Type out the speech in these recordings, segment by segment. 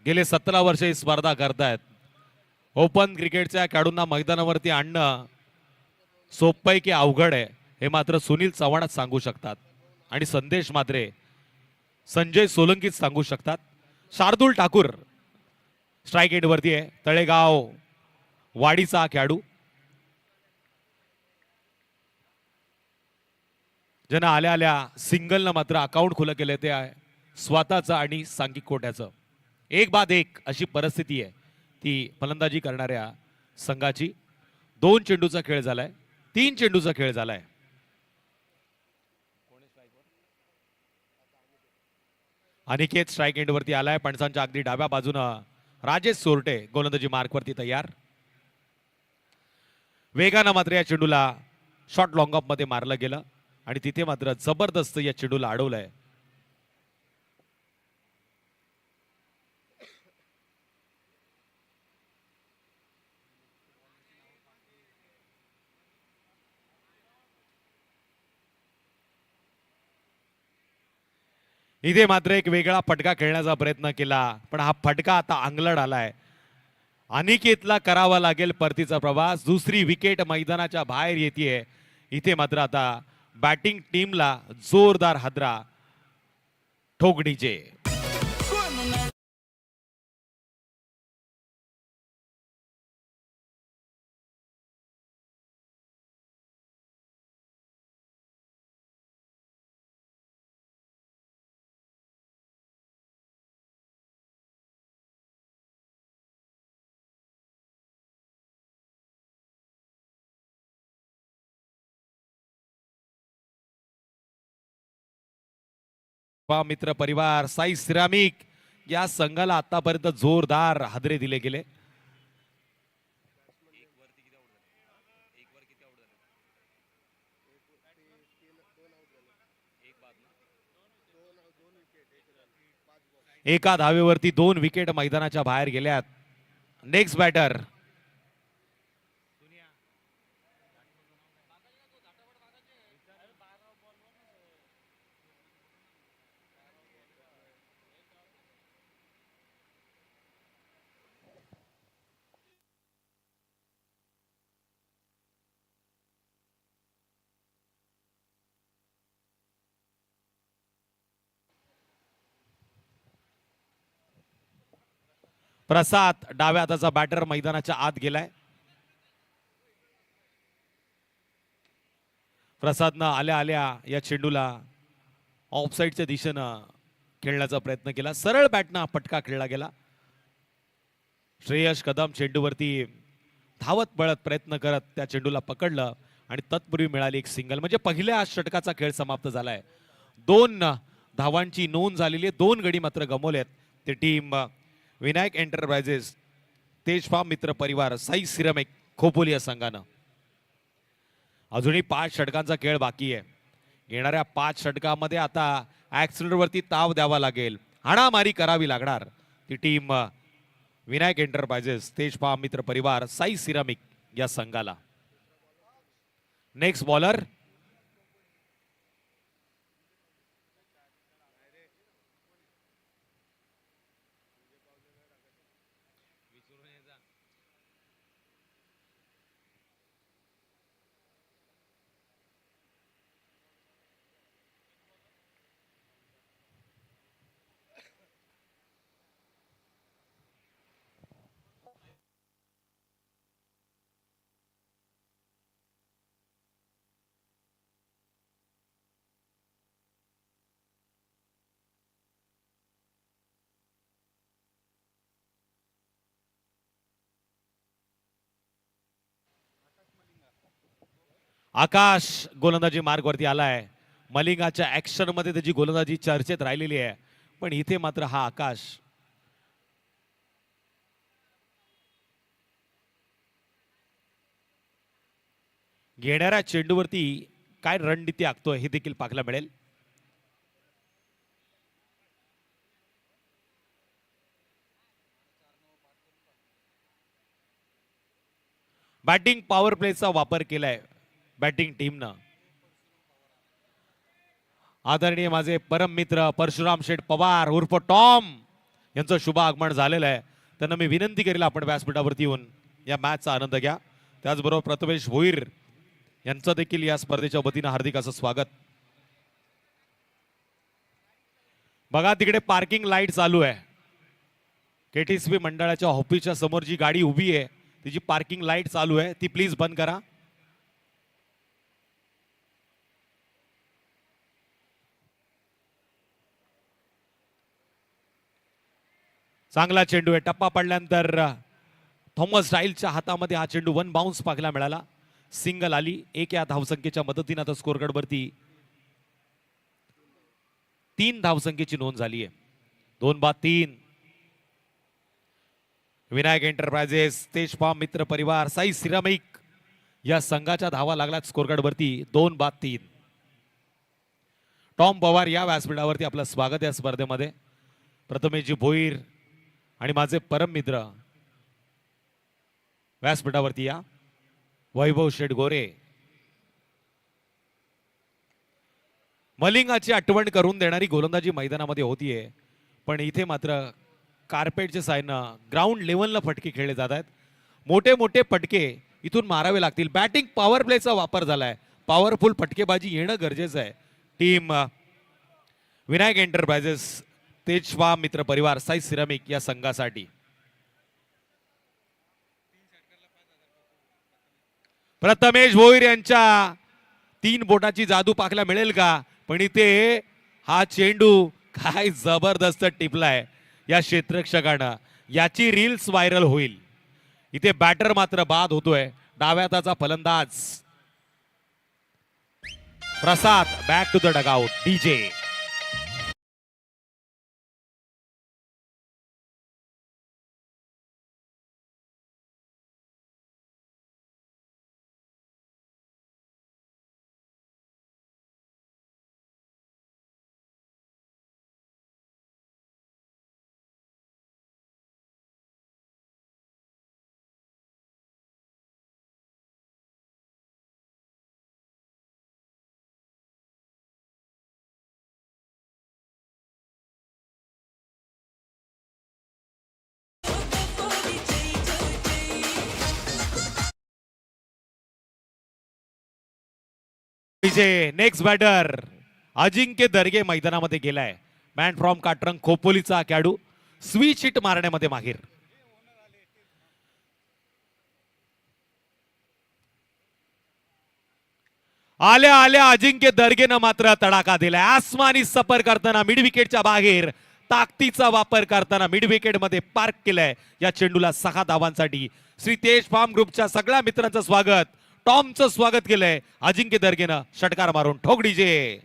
गेले 17 वर्ष ही स्पर्धा करतायत. ओपन क्रिकेटच्या खेळाडूंना मैदानावरती आणणं सोपं की अवघड आहे हे मात्र सुनील चव्हाणच सांगू शकतात आणि संदेश मात्रे संजय सोलंकीच सांगू शकतात. शार्दूल ठाकूर स्ट्राईक एंड वरती आहे. तळेगाव वाडीचा खेळाडू ज्यांना आल्या आल्या सिंगलनं मात्र अकाउंट खुलं केलं ते आहे स्वतःचं आणि सांघिक कोट्याचं. 1-1 अशी परिस्थिती आहे ती फलंदाजी करणाऱ्या संघाची. 2 चेंडूचा खेळ झालाय, 3 चेंडूचा खेळ झालाय. अनिकेत स्ट्राईक एंड वरती आलाय. पणसांच्या अगदी डाव्या बाजूनं राजेश सोरटे गोलंदाजी मार्क वरती तयार. वेगानं मात्र या चेंडूला शॉर्ट लॉंग ऑफ मध्ये मारलं गेलं आणि तिथे मात्र जबरदस्त या चेंडूला अडवलंय. इथे मात्र एक वेगळा फटका खेळण्याचा प्रयत्न केला पण हा फटका आता अंगलट आलाय. अनिकेतला करावा लागेल परतीचा प्रवास. दुसरी विकेट मैदानाच्या बाहेर येते. इथे मात्र आता बॅटिंग टीमला जोरदार हादरा ठोकणीचे. मित्र परिवार साई सिरामिक या संघाला आतापर्यंत जोरदार हादरे दिले गेले. एका धावेवरती 2 विकेट मैदानाच्या बाहेर गेल्यात. नेक्स्ट बॅटर प्रसाद डाव्या हाताचा बॅटर मैदानाच्या आत गेलाय. प्रसादनं आल्या आल्या या चेंडूला ऑफसाईडच्या दिशेनं खेळण्याचा प्रयत्न केला. सरळ बॅटनं फटका खेळला गेला. श्रेयस कदम चेंडूवरती धावत पळत प्रयत्न करत त्या चेंडूला पकडलं आणि तत्पूर्वी मिळाली एक सिंगल. म्हणजे पहिल्या षटकाचा खेळ समाप्त झालाय. 2 धावांची नोंद झालेली आहे. 2 गडी मात्र गमावलेत. ते टीम विनायक एंटरप्राइजेस, तेज फार्म मित्र परिवार, साई सिरामिक खोपोली या संघानं. अजूनही 5 षटकांचा खेळ बाकी आहे. येणाऱ्या 5 षटकामध्ये आता ऍक्सिलेटरवरती ताव द्यावा लागेल, हाणामारी करावी लागणार ती टीम विनायक एंटरप्राइजेस, तेज फार्म मित्र परिवार, साई सिरामिक या संघाला. नेक्स्ट बॉलर आकाश गोलंदाजी मार्ग वरती आलाय. मलिंगाच्या ऍक्शन मध्ये त्याची गोलंदाजी चर्चेत राहिलेली आहे. पण इथे मात्र हा आकाश घेणाऱ्या चेंडूवरती काय रणनीती आखतोय हे देखील पाहायला मिळेल. बॅटिंग पॉवर प्लेचा वापर केलाय बॅटिंग टीमनं. आदरणीय माझे परम मित्र परशुराम शेठ पवार उर्फ टॉम यांचं शुभ आगमन झालेलं आहे. त्यांना मी विनंती करेल आपण व्यासपीठावरती येऊन या मॅचचा आनंद घ्या. त्याचबरोबर प्रथमेश भोईर यांचं देखील या स्पर्धेच्या वतीनं हार्दिक असं स्वागत. बघा तिकडे पार्किंग लाईट चालू आहे. केटीसीबी मंडळाच्या ऑफिसच्या समोर जी गाडी उभी आहे तिची पार्किंग लाईट चालू आहे, ती प्लीज बंद करा. चांगला चेंडू आहे. टप्पा पडल्यानंतर थॉमस डाईलच्या हातामध्ये हा चेंडू वन बाउन्स पाहायला मिळाला. सिंगल आली. एक या धावसंख्येच्या मदतीने आता स्कोरकार्डवरती 3 धावसंख्येची नोंद झाली आहे. 2-3. विनायक एंटरप्राइजेस, तेज फार्म मित्र परिवार, साई सिरामिक या संघाच्या धावा लागल्यात स्कोरकार्डवरती 2-3. टॉम पवार या व्यासपीठावरती आपलं स्वागत या स्पर्धेमध्ये. प्रथमेशजी भोईर आणि माझे परम मित्र व्यासपीठावरती या. वैभव शेठ गोरे. मलिंगाची आठवण करून देणारी गोलंदाजी मैदानामध्ये होतीये, पण इथे मात्र कार्पेटच्या साहाय्यानं ग्राउंड लेवलला फटके खेळले जात आहेत. मोठे मोठे फटके इथून मारावे लागतील. बॅटिंग पॉवर प्लेचा वापर झालाय. पॉवरफुल फटकेबाजी येणं गरजेचं आहे. टीम विनायक एंटरप्राइजेस, तेजफा मित्र परिवार, साई सिरामिक या संघासाठी. प्रथमेश भोईर यांच्या 3 बोटाची जादू पाहायला मिळेल का? पण इथे हा चेंडू काय जबरदस्त टिपलाय या क्षेत्ररक्षकानं. याची रील्स व्हायरल होईल. इथे बॅटर मात्र बाद होतोय. डाव्या हाताचा फलंदाज Prasad back to the dugout. DJ next batter Ajinkya Darge मैदानामध्ये गेलाय. मॅन फ्रॉम काटरंग खोपोलीचा खेळाडू स्विच हिट मारण्यामध्ये माहीर. आल्या आल्या अजिंक्य दर्गेनं मात्र तडाखा दिलाय. आसमानी सफर करताना मिड विकेटच्या बाहेर ताकदीचा वापर करताना मिड विकेट मध्ये पार्क केलाय. या चेंडूला 6 धावांसाठी. श्री तेज फार्म ग्रुपच्या सगळ्या मित्रांचं स्वागत. टॉमचं स्वागत केलंय. अजिंक्य दर्गेनं षटकार मारून ठोक डीजे.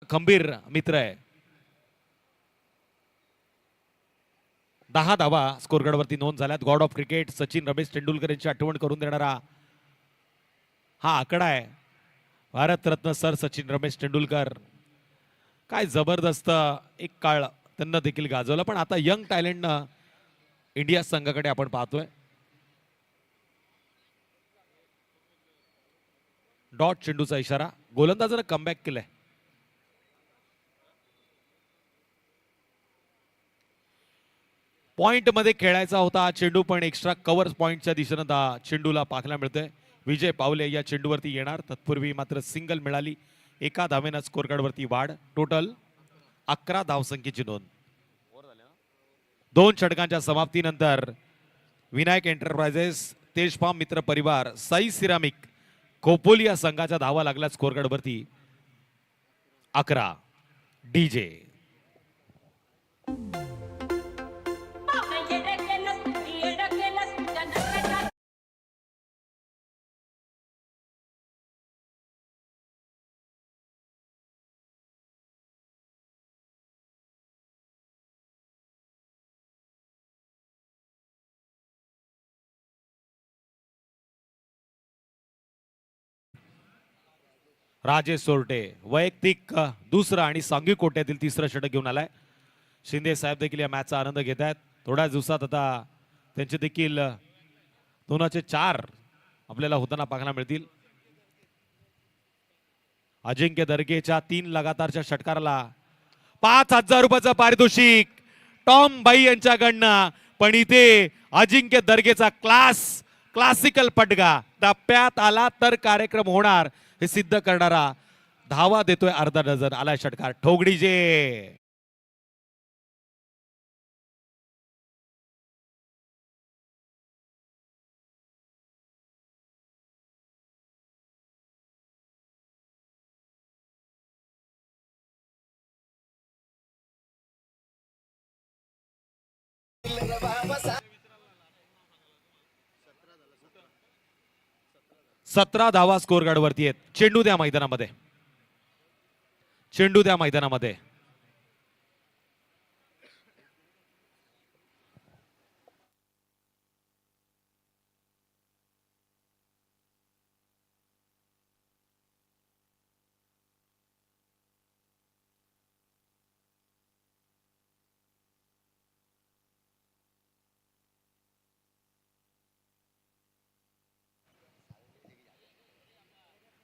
खंबीर मित्र आहे. 10 धावा स्कोरकार्डवरती नोंद झाल्यात. God of cricket Sachin Ramesh Tendulkar यांची आठवण करून देणारा हा आकडा आहे. भारतरत्न सर सचिन रमेश तेंडुलकर. काय जबरदस्त एक काळ त्यांना देखील गाजवलं. पण आता यंग टॅलेंटनं इंडिया संघाकडे आपण पाहतोय. डॉट चेंडूचा इशारा. गोलंदाजानं कमबॅक केलाय. पॉइंट मध्ये खेळायचा होता चेंडू, पण एक्स्ट्रा कव्हर पॉइंटच्या दिशेनं चेंडूला पाहायला मिळतोय. विजय पावले या चेंडूवरती येणार. तत्पूर्वी मात्र सिंगल मिळाली. 1 धावेनं स्कोर कार्डवरती वाढ. टोटल 11 धावसंख्येची नोंद. 2 षटकांच्या समाप्तीनंतर विनायक एंटरप्राइजेस, तेजफार्म मित्र परिवार, साई सिरामिक, खोपोली या संघाच्या धावा लागल्या स्कोर कार्डवरती 11 डीजे. राजेश सोरटे वैयक्तिक दुसरं आणि सांघिक कोट्यातील तिसरं षटक घेऊन आलाय. शिंदे साहेब देखील या मॅचचा आनंद घेत आहेत. थोड्याच दिवसात आता त्यांचे देखील 2-4 आपल्याला होताना पाहायला मिळतील. अजिंक्य दर्गेच्या 3 लगातारच्या षटकाराला 5,000 रुपयाचं पारितोषिक टॉम बाई यांच्याकडनं. पण इथे अजिंक्य दर्गेचा क्लासिकल पटगा टप्प्यात आला तर कार्यक्रम होणार हे सिद्ध करणारा धावा देतोय. अर्धा डझन आलाय षटकार ठोगडीजे. सतरा धावा स्कोर कार्ड वरती आहेत. चेंडू द्या मैदानामध्ये, चेंडू द्या मैदानामध्ये.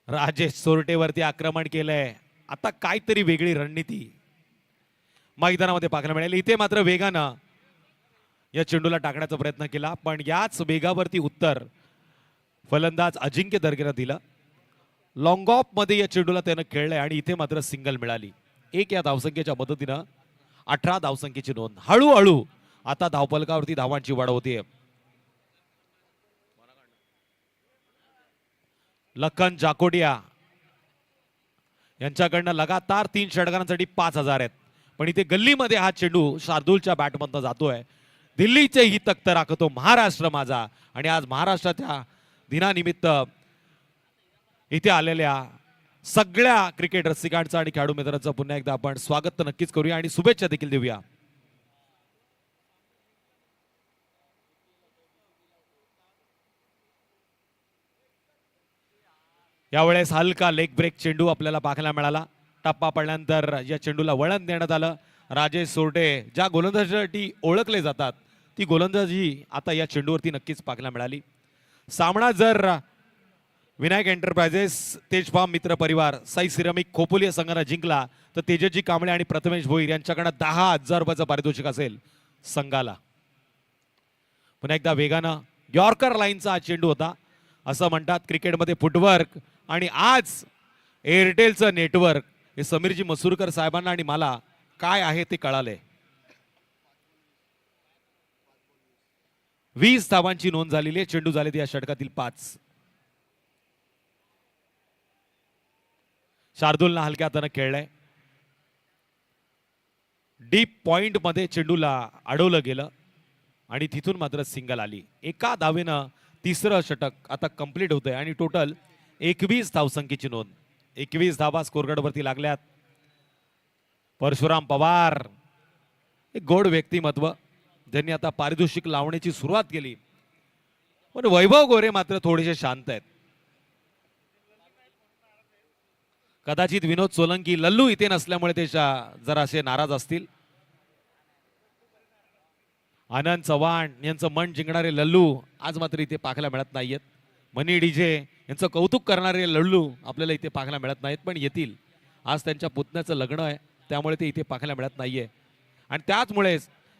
राजेश सोरटेवरती आक्रमण केलंय. आता काहीतरी वेगळी रणनीती मैदानामध्ये पाहायला मिळेल. इथे मात्र वेगानं या चेंडूला टाकण्याचा प्रयत्न केला पण याच वेगावरती उत्तर फलंदाज अजिंक्य दर्गेनं दिलं. लॉंग ऑफ मध्ये या चेंडूला त्यानं खेळलंय आणि इथे मात्र सिंगल मिळाली. एक या धावसंख्येच्या मदतीनं 18 धावसंख्येची नोंद. हळूहळू आता धावफलकावरती धावांची वाढ होतीये. लखन जाकोडिया यांच्याकडनं लगातार 3 षटकांसाठी 5,000 आहेत. पण इथे गल्लीमध्ये हा चेंडू शार्दूलच्या बॅटमधनं जातोय. दिल्लीचे ही तख्त राखतो महाराष्ट्र माझा. आणि आज महाराष्ट्राच्या दिनानिमित्त इथे आलेल्या सगळ्या क्रिकेट रसिकांचं आणि खेळाडू मित्रांचं पुन्हा एकदा आपण स्वागत तर नक्कीच करूया आणि शुभेच्छा देखील देऊया. यावेळेस हलका लेग ब्रेक चेंडू आपल्याला पाहायला मिळाला. टप्पा पडल्यानंतर या चेंडूला वळण देण्यात आलं. राजेश सोरटे ज्या गोलंदाजीसाठी ओळखले जातात ती गोलंदाजी आता या चेंडूवरती नक्कीच पाहायला मिळाली. सामना जर विनायक एंटरप्राइजेस, तेज फार्म मित्र परिवार, साई सिरामिक खोपोली या संघाने जिंकला तर तेजजी कांबळे आणि प्रथमेश भोईर यांच्याकडे 10,000 रुपयाचं पारितोषिक असेल संघाला. पुन्हा एकदा वेगानं यॉर्कर लाईनचा हा चेंडू होता. असं म्हणतात क्रिकेटमध्ये फुटवर्क आणि आज एअरटेलचं नेटवर्क हे समीरजी मसूरकर साहेबांना आणि मला काय आहे ते कळालंय. 20 धावांची नोंद झालेली आहे. चेंडू झाले या षटकातील 5. शार्दूलनं हलक्या हातानं खेळलंय. डीप पॉइंट मध्ये चेंडूला अडवलं गेलं आणि तिथून मात्र सिंगल आली. एका धावेनं तिसरं षटक आता कंप्लीट होतंय आणि टोटल 21 धावसंख्येची नोंद. 21 धावा स्कोरकार्डवरती लागल्यात. परशुराम पवार एक गोड व्यक्तिमत्व ज्यांनी आता पारितोषिक लावण्याची सुरुवात केली. पण वैभव गोरे मात्र थोडेसे शांत आहेत. कदाचित विनोद सोलंकी लल्लू इथे नसल्यामुळे ते जरासे नाराज असतील. आनंद चव्हाण यांचं मन जिंकणारे लल्लू आज मात्र इथे पाहायला मिळत नाहीयेत. मनी डीजे यांचं कौतुक करणारे लल्लू आपल्याला इथे पाहायला मिळत नाहीत पण येतील. आज त्यांच्या पुतण्याचं लग्न आहे त्यामुळे ते इथे पाहायला मिळत नाहीये. आणि त्याचमुळे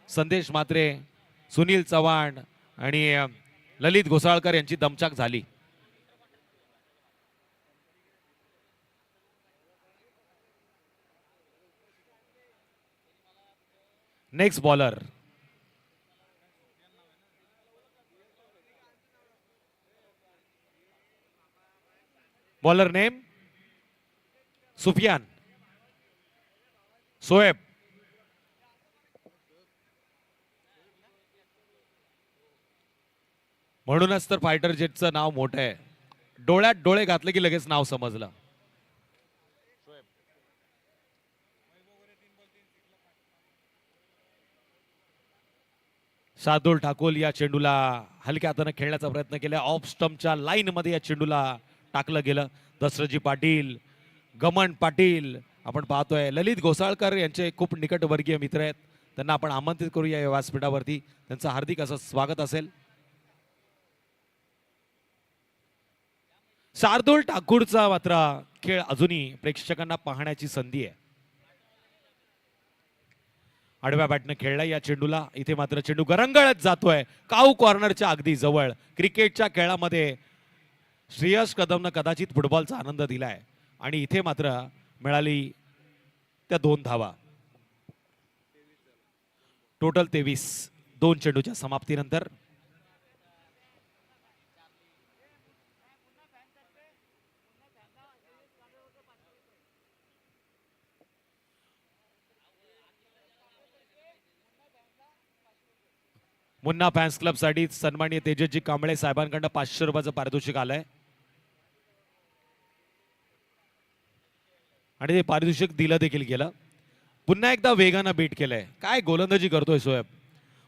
संदेश म्हात्रे, सुनील चव्हाण आणि ललित घोसाळकर यांची दमछाक झाली. Next bowler bowler name Sufiyan. Shoaib म्हणूनच तर फायटर जेटचं नाव मोठं आहे. डोळ्यात डोळे घातले की लगेच नाव समजलं. शार्दुल ठाकूर या चेंडूला हलक्या हाताने खेळण्याचा प्रयत्न केला. ऑफ स्टंपच्या लाईन मध्ये या चेंडूला टाकलं गेलं. दशरथजी पाटील, गमन पाटील आपण पाहतोय. ललित घोसाळकर यांचे खूप निकटवर्गीय मित्र आहेत. त्यांना आपण आमंत्रित करूया या व्यासपीठावरती. त्यांचं हार्दिक असं स्वागत असेल. शार्दुल ठाकूरचा मात्र खेळ अजूनही प्रेक्षकांना पाहण्याची संधी आहे. आडव्या बॅटने खेळला या चेंडूला. इथे मात्र चेंडू गरंगळत जातोय काऊ कॉर्नरच्या अगदी जवळ. क्रिकेटच्या खेळामध्ये श्रेयस कदमनं कदाचित फुटबॉलचा आनंद दिलाय आणि इथे मात्र मिळाली त्या 2 धावा. टोटल 23 2 चेंडूच्या समाप्तीनंतर. मुन्ना फॅन्स क्लब साठी सन्माननीय तेजसजी कांबळे साहेबांकडून 500 रुपयाचं पारितोषिक आलंय आणि ते पारितोषिक दिलं देखील गेलं. पुन्हा एकदा वेगानं बीट केलंय. काय गोलंदाजी करतोय सोएब.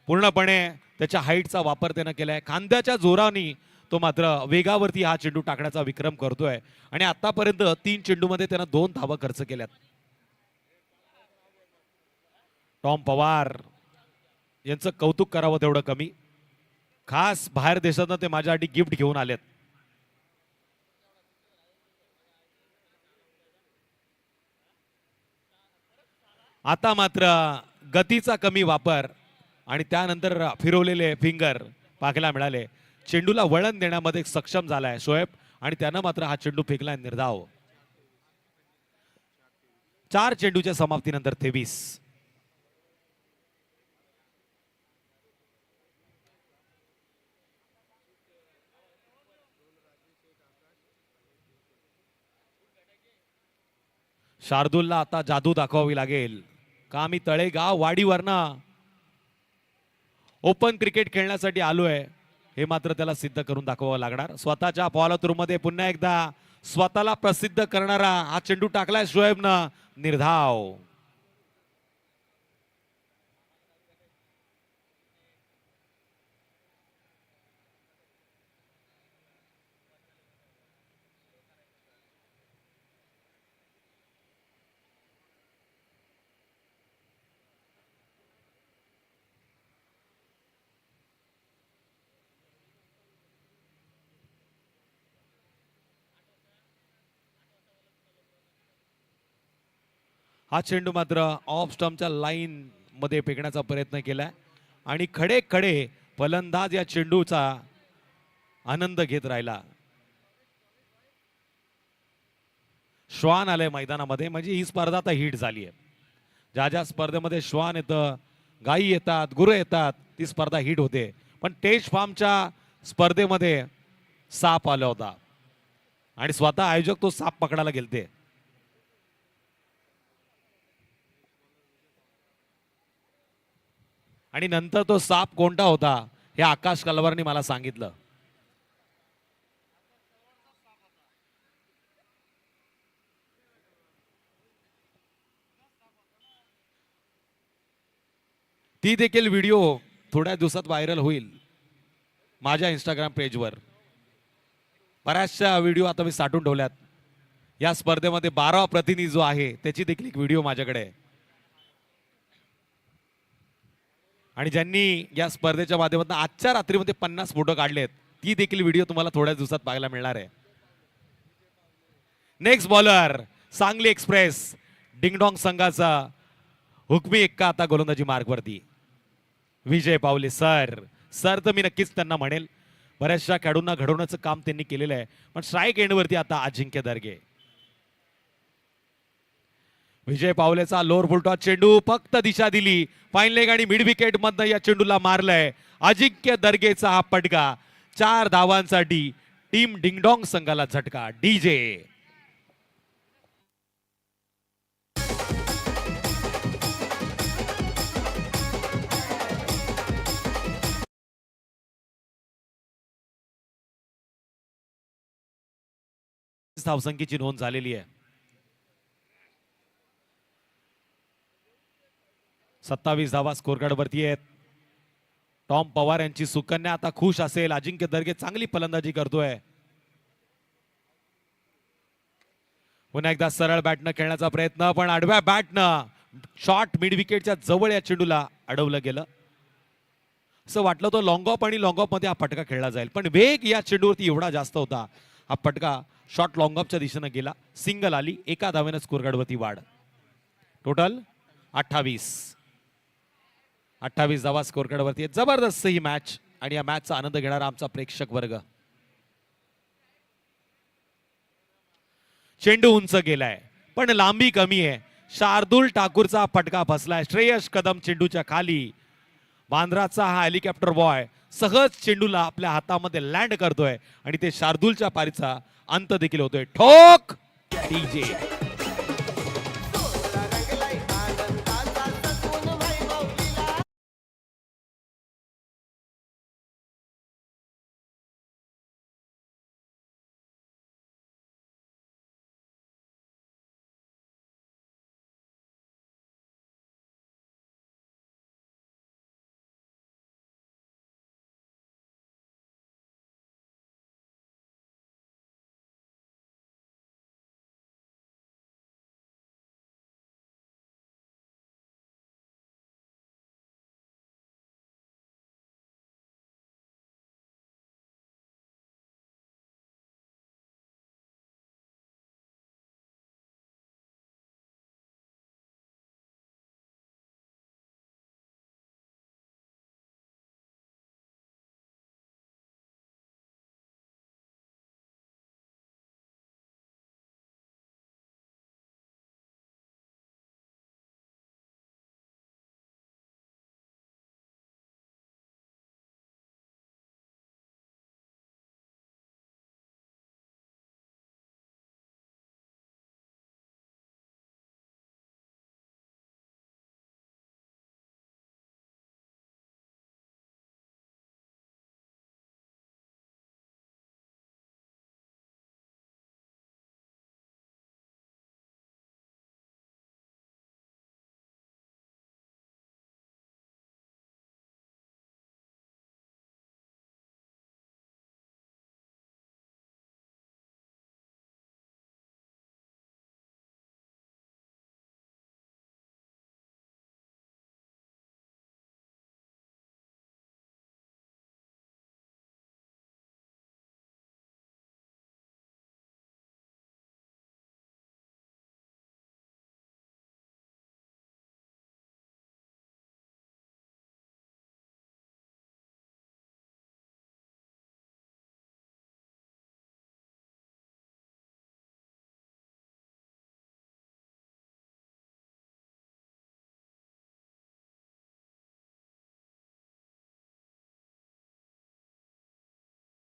पूर्णपणे त्याच्या हाईटचा वापर त्यानं केलाय. खांद्याच्या जोराने तो मात्र वेगावरती हा चेंडू टाकण्याचा विक्रम करतोय आणि आतापर्यंत 3 चेंडूमध्ये त्यानं 2 धावा खर्च केल्यात. टॉम पवार यांचं कौतुक करावं तेवढं कमी. खास बाहेर देशातनं ते माझ्यासाठी गिफ्ट घेऊन आलेत. आता मात्र गतीचा कमी वापर आणि त्यानंतर फिरवलेले फिंगर पाहायला मिळाले. चेंडूला वळण देण्यामध्ये सक्षम झालाय शोएब आणि त्यानं मात्र हा चेंडू फेकलाय निर्धाव. 4 चेंडूच्या समाप्तीनंतर 23. शार्दूलला आता जादू दाखवावी लागेल. का मी तळेगाव वाडीवरनं ओपन क्रिकेट खेळण्यासाठी आलोय हे मात्र त्याला सिद्ध करून दाखवावं लागणार. स्वतःच्या फॉलोथ्रूमध्ये पुन्हा एकदा स्वतःला प्रसिद्ध करणारा हा चेंडू टाकलाय शोएबनं निर्धाव. हा चेंडू मात्र ऑफ स्टंपच्या लाईन मध्ये फेकण्याचा प्रयत्न केलाय आणि खडे खडे फलंदाज या चेंडूचा आनंद घेत राहिला. श्वान आलंय मैदानामध्ये म्हणजे ही स्पर्धा आता हिट झाली आहे. ज्या ज्या स्पर्धेमध्ये श्वान येतं, गायी येतात, गुरु येतात, ती स्पर्धा हिट होते. पण टेस्ट फार्मच्या स्पर्धेमध्ये साप आला होता आणि स्वतः आयोजक तो साप पकडायला गेलते. आणि नंतर तो साप कोणता होता हे आकाश कलवारने मला सांगितलं. ती देखील व्हिडिओ थोड्या दिवसात व्हायरल होईल माझ्या इंस्टाग्राम पेजवर. बऱ्याचशा व्हिडिओ आता मी साठवून ठेवल्यात. या स्पर्धेमध्ये 12 प्रतिनिधी जो आहे त्याची देखील एक व्हिडिओ माझ्याकडे आहे. आणि ज्यांनी या स्पर्धेच्या माध्यमातून आजच्या रात्रीमध्ये 50 फोटो काढलेत ती देखील व्हिडिओ तुम्हाला थोड्या दिवसात पाहायला मिळणार आहे. Next bowler Sangli express ding-dong संघाचा हुकमी एक्का आता गोलंदाजी मार्गवरती. विजय पावले सर तर मी नक्कीच त्यांना म्हणेल. बऱ्याचशा खेळाडूंना घडवण्याचं काम त्यांनी केलेलं आहे. पण स्ट्राईक एंडवरती आता अजिंक्य दर्गे. विजय पावलेचा लोअर फुलटॉस चेंडू फक्त दिशा दिली. फाईन लेग आणि मिड विकेट मधनं या चेंडूला मारलंय. अजिंक्य दर्गेचा हा पटका. 4 धावांसाठी टीम डिंगडॉंग संघाला झटका. डीजे धावसंख्येची नोंद झालेली आहे. 27 धावा स्कोर कार्ड वरती आहेत. टॉम पवार यांची सुकन्या आता खुश असेल. अजिंक्य दर्गे चांगली फलंदाजी करतोय. पुन्हा एकदा सरळ बॅटनं खेळण्याचा प्रयत्न, पण आडव्या बॅटनं शॉर्ट मिड विकेटच्या जवळ या चेंडूला अडवलं गेलं. असं वाटलं तो लॉंग ऑफ आणि लॉंग ऑफ मध्ये हा फटका खेळला जाईल, पण वेग या चेंडूवरती एवढा जास्त होता. हा फटका शॉर्ट लॉंग ऑफच्या दिशेनं गेला. सिंगल आली. एका धावेनं स्कोर कार्डवरती वाढ. टोटल 28 धावा स्कोर कार्डवरती. जबरदस्त ही मॅच आणि या मॅचचा आनंद घेणारा आमचा प्रेक्षक वर्ग. चेंडू उंच गेलाय पण लांबी कमी आहे. शार्दुल ठाकूरचा फटका फसलाय. श्रेयस कदम चेंडूच्या खाली. बांद्राचा हा हेलिकॉप्टर बॉय सहज चेंडूला आपल्या हातामध्ये लँड करतोय आणि ते शार्दुलच्या पारीचा अंत देखील होतोय. ठोक डीजे.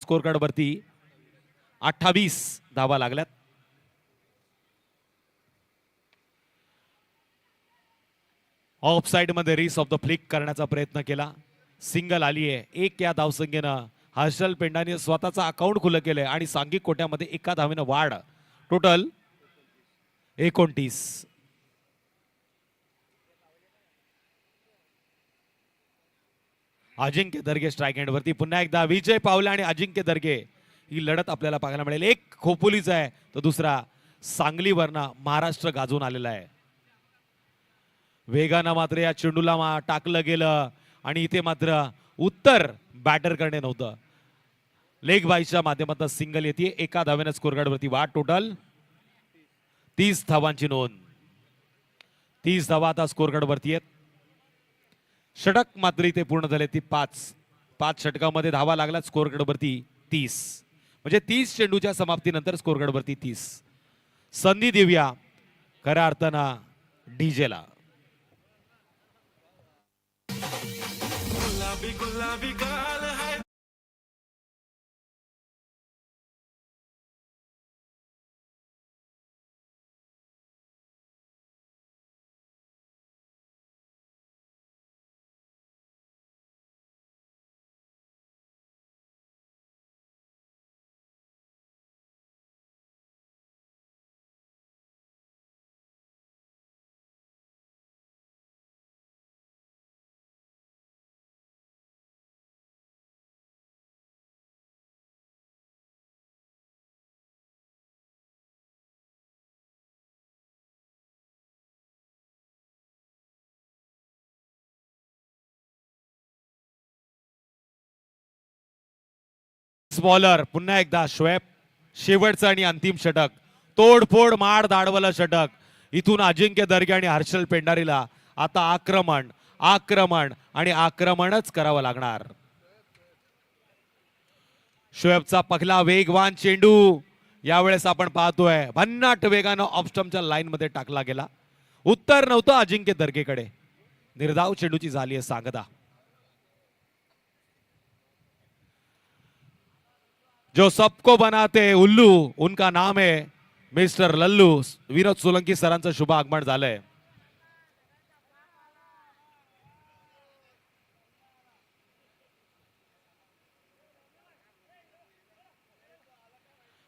स्कोर कार्ड वरती 28 धावा लागल्यात. ऑफ साइड मध्ये रिस ऑफ द फ्लिक करण्याचा प्रयत्न केला. सिंगल आली आहे. एक या धावसंख्येनं हर्षल पेंडाने स्वतःचं अकाउंट खुलं केलंय आणि सांघिक कोट्यामध्ये एका धावेनं वाढ. टोटल 29. अजिंक्य दर्गे स्ट्राईक एंड वरती. पुन्हा एकदा विजय पावले आणि अजिंक्य दर्गे ही लढत आपल्याला पाहायला मिळेल. एक खोपोलीचा आहे तर दुसरा सांगलीवरनं महाराष्ट्र गाजून आलेला आहे. वेगानं मात्र या चेंडूला टाकलं गेलं आणि इथे मात्र उत्तर बॅटर करणे नव्हतं. लेग बाईच्या माध्यमातून सिंगल येते. एका धावेनं स्कोर कार्ड वरती वाढ. टोटल 30 धावांची नोंद. 30 धावा आता स्कोर कार्ड वरती आहेत. षटक मात्र इथे पूर्ण झाले. ती 5 षटकामध्ये धावा लागला. स्कोर कार्ड वरती 30 म्हणजे 30 चेंडूच्या समाप्तीनंतर स्कोर कार्ड वरती 30. संधी देऊया खऱ्या अर्थानं डीजेला. एक्स बॉलर पुन्हा एकदा शोएब, शेवटचं आणि अंतिम षटक, तोडफोड माड दाडवलं षटक. इथून अजिंक्य दर्गे आणि हर्षल पेंढारीला आता आक्रमण आक्रमण आणि आक्रमणच करावं लागणार. शोएबचा पहिला वेगवान चेंडू यावेळेस आपण पाहतोय भन्नाट वेगानं ऑफस्टमच्या लाईन मध्ये टाकला गेला. उत्तर नव्हतं अजिंक्य दर्गेकडे. निर्धाव चेंडूची झाली आहे सांगता. जो सबको बनाते उल्लू उनका नाम है मिस्टर लल्लू. विनोद सोलंकी सरांचं शुभ आगमन झालंय.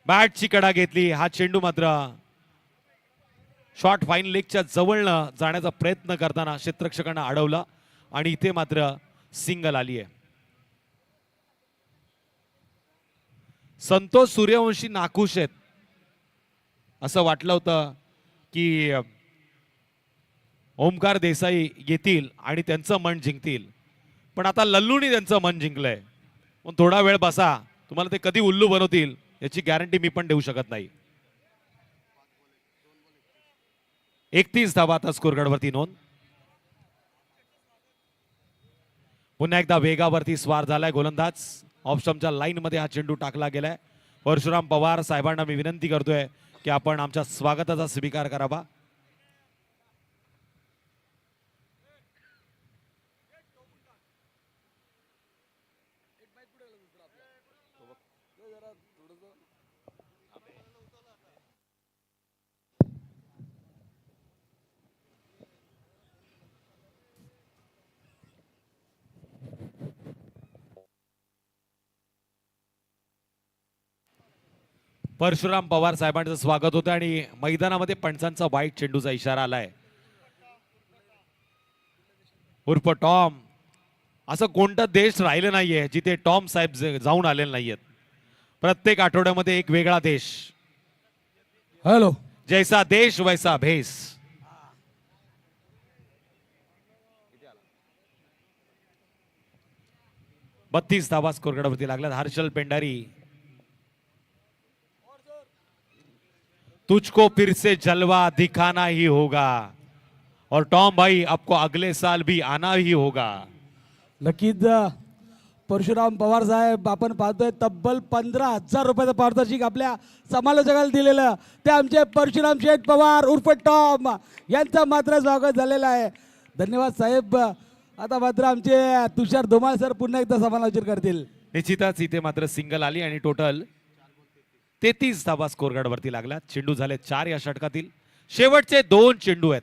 बॅटची कडा घेतली. हा चेंडू मात्र शॉर्ट फाईन लेगच्या जवळनं जाण्याचा प्रयत्न करताना क्षेत्ररक्षकांना अडवला आणि इथे मात्र सिंगल आली आहे. संतोष सूर्यवंशी नाखुश आहेत. असं वाटलं होतं की ओमकार देसाई येतील आणि त्यांचं मन जिंकतील, पण आता लल्लूनी त्यांचं मन जिंकलंय. पण थोडा वेळ बसा, तुम्हाला ते कधी उल्लू बनवतील याची गॅरंटी मी पण देऊ शकत नाही. 31 धावा आता स्कोरकार्डवरती नोंद. पुन्हा एकदा वेगावरती स्वार झालाय गोलंदाज. ऑफस्टमच्या लाईन मध्ये हा चेंडू टाकला गेलाय. परशुराम पवार साहेबांना मी विनंती करतोय की आपण आमच्या स्वागताचा स्वीकार करावा. परशुराम पवार साहेबांचं स्वागत होतं आणि मैदानामध्ये पंचांचा वाईट चेंडूचा इशारा आलाय. उर्फ टॉम. असं कोणता देश राहिलं नाहीये जिथे टॉम साहेब जाऊन आलेले नाहीयेत. प्रत्येक आठवड्यामध्ये एक वेगळा देश. हॅलो. जैसा देश वैसा भेस. बत्तीस धावा स्कोरकार्डवरती लागला. हर्षल पेंढारी. तुझको फिर से जलवा दिखाना ही होगा और टॉम भाई आपको अगले साल भी आना ही होगा. नक्कीच परशुराम पवार साहेब आपण पाहतोय तब्बल 15,000 रुपयाचं पारितोषिक आपल्या समालोचकाला दिलेलं ते आमचे परशुराम शेठ पवार उर्फ टॉम यांचं मात्र स्वागत झालेलं आहे. धन्यवाद साहेब. आता मात्र आमचे तुषार धुमाळ सर पुन्हा एकदा समालोचन करतील. निश्चितच इथे मात्र सिंगल आली आणि टोटल 33 धावा स्कोरकार्डवरती लागल्या. चेंडू झाले 4 या षटकातील. शेवटचे 2 चेंडू आहेत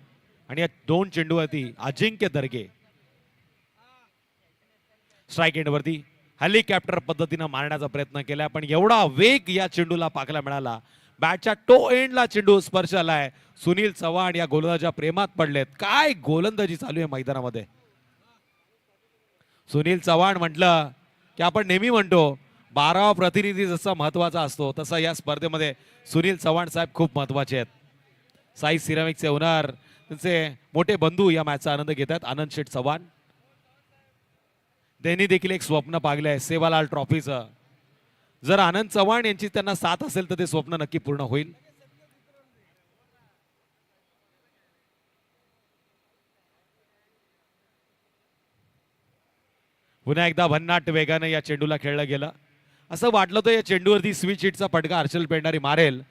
आणि या 2 चेंडूवरती अजिंक्य दर्गे स्ट्राईक एंडवरती हेलिकॉप्टर पद्धतीनं मारण्याचा प्रयत्न केला, पण एवढा वेग या चेंडूला पाहायला मिळाला. बॅटच्या टो एंडला चेंडू स्पर्श आलाय. सुनील चव्हाण या गोलंदाजाच्या प्रेमात पडलेत. काय गोलंदाजी चालू आहे मैदानामध्ये. सुनील चव्हाण म्हटलं की आपण नेहमी म्हणतो 12वा प्रतिनिधी जसा महत्वाचा असतो तसा या स्पर्धेमध्ये सुनील चव्हाण साहेब खूप महत्वाचे आहेत. साई सिरामिकचे ओनर त्यांचे मोठे बंधू या मॅचचा आनंद घेतात. आनंद शेठ चव्हाण. त्यांनी देखील एक स्वप्न पाहिलं आहे सेवालाल ट्रॉफीचं. जर आनंद चव्हाण यांची त्यांना साथ असेल तर ते स्वप्न नक्की पूर्ण होईल. पुन्हा एकदा भन्नाट वेगाने या चेंडूला खेळलं गेलं. असं वाटलं तर या चेंडूवरती स्विच हिटचा फटका हर्षल पेंढारी मारेल,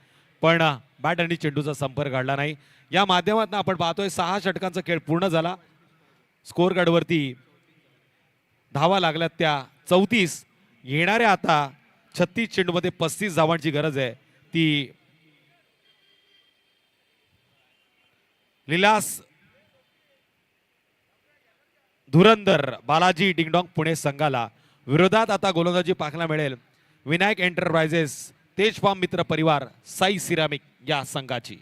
पण बॅट आणि चेंडूचा संपर्क घडला नाही. या माध्यमातून आपण पाहतोय 6 षटकांचा खेळ पूर्ण झाला. स्कोर कार्डवरती धावा लागल्यात त्या 34. येणाऱ्या आता 36 चेंडूमध्ये 35 धावांची गरज आहे. ती लिलास धुरंधर बालाजी डिंगडॉंग पुणे संघाला. विरोधात आता गोलंदाजी पाहायला मिळेल विनायक एंटरप्राइजेस तेज फार्म मित्र परिवार साई सिरामिक या संघाची.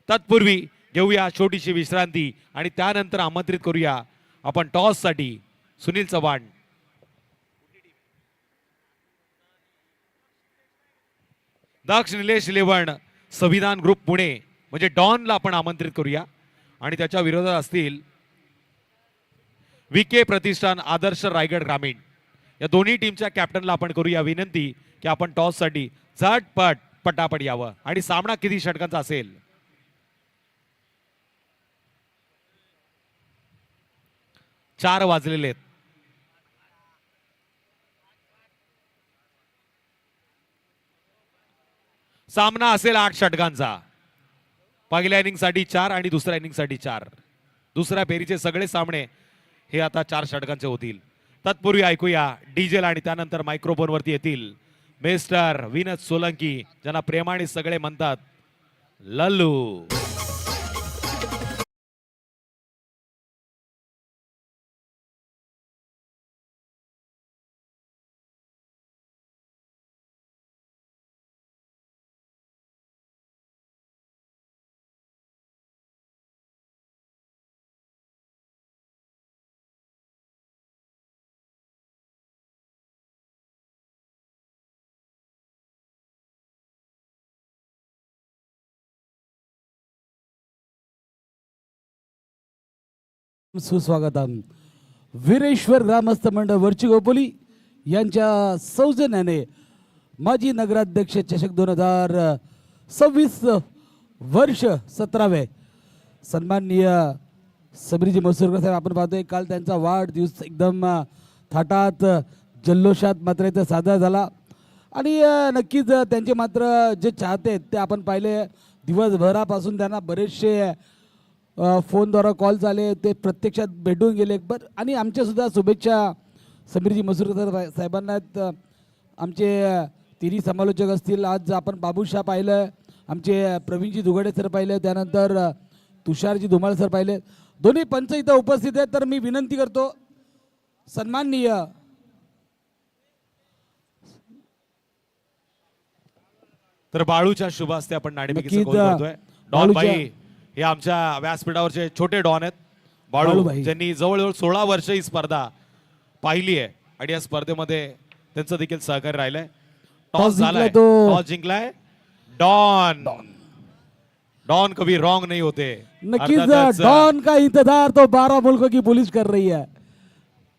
तत्पूर्वी घेऊया छोटीशी विश्रांती आणि त्यानंतर आमंत्रित करूया आपण टॉस साठी सुनील चव्हाण. दक्ष निलेश इलेव्हन संविधान ग्रुप पुणे म्हणजे डॉनला आपण आमंत्रित करूया आणि त्याच्या विरोधात असतील विके प्रतिष्ठान आदर्श रायगड ग्रामीण. या दोन्ही टीमच्या कॅप्टनला आपण करूया विनंती की आपण टॉससाठी झटपट पटापट यावं आणि सामना किती षटकांचा असेल. 4 वाजलेले आहेत. सामना असेल 8 षटकांचा. पहिल्या इनिंगसाठी 4 आणि दुसऱ्या इनिंगसाठी 4. दुसऱ्या फेरीचे सगळे सामने हे आता 4 षटकांचे होतील. तत्पूर्वी ऐकूया डीजेल आणि त्यानंतर मायक्रोफोन वरती येतील मिस्टर विनोद सोलंकी, ज्यांना प्रेमाने सगळे म्हणतात लल्लू. सुस्वागतम. वीरेश्वर ग्रामस्थ मंडळ वरची यांच्या सौजन्याने माजी नगराध्यक्ष चषक 2026 वर्ष 17वे सन्माननीय समीरजी मसूरकर साहेब आपण पाहतोय. काल त्यांचा वाढदिवस एकदम थाटात जल्लोषात मात्र इथं साजरा झाला आणि नक्कीच त्यांचे मात्र जे चाहते आहेत ते आपण पाहिले दिवसभरापासून त्यांना बरेचसे फोनद्वारा कॉल झाले, ते प्रत्यक्षात भेटून गेले बरं. आणि आमच्यासुद्धा शुभेच्छा समीरजी मसूरकर साहेबांना आहेत. आमचे तिन्ही समालोचक असतील, आज आपण बाबूशाह पाहिलं, आमचे प्रवीणजी दुगडे सर पाहिले, त्यानंतर तुषारजी धुमाळ सर पाहिले. दोन्ही पंच इथं उपस्थित आहेत. तर मी विनंती करतो सन्माननीय तर बाळूच्या शुभ हस्ते आपण नाणेफेकीचं नक्कीच, कौल करतोय. डॉन बाळूच्या- भाई हे आमच्या व्यासपीठावरचे छोटे डॉन आहेत. बाळू बाळूभाई. ज्यांनी जवळजवळ 16 वर्ष ही स्पर्धा पाहिली आहे आणि या स्पर्धेमध्ये त्यांचं देखील सहकार्य राहिलंय. टॉस टॉस झालाय, जिंकलाय तो. टॉस जिंकलाय डॉन. डॉन कभी रॉन्ग नहीं होते. नक्कीच अर्थातच, डॉन का इंतजार तो 12 मुल्कों की पुलिस कर रही है,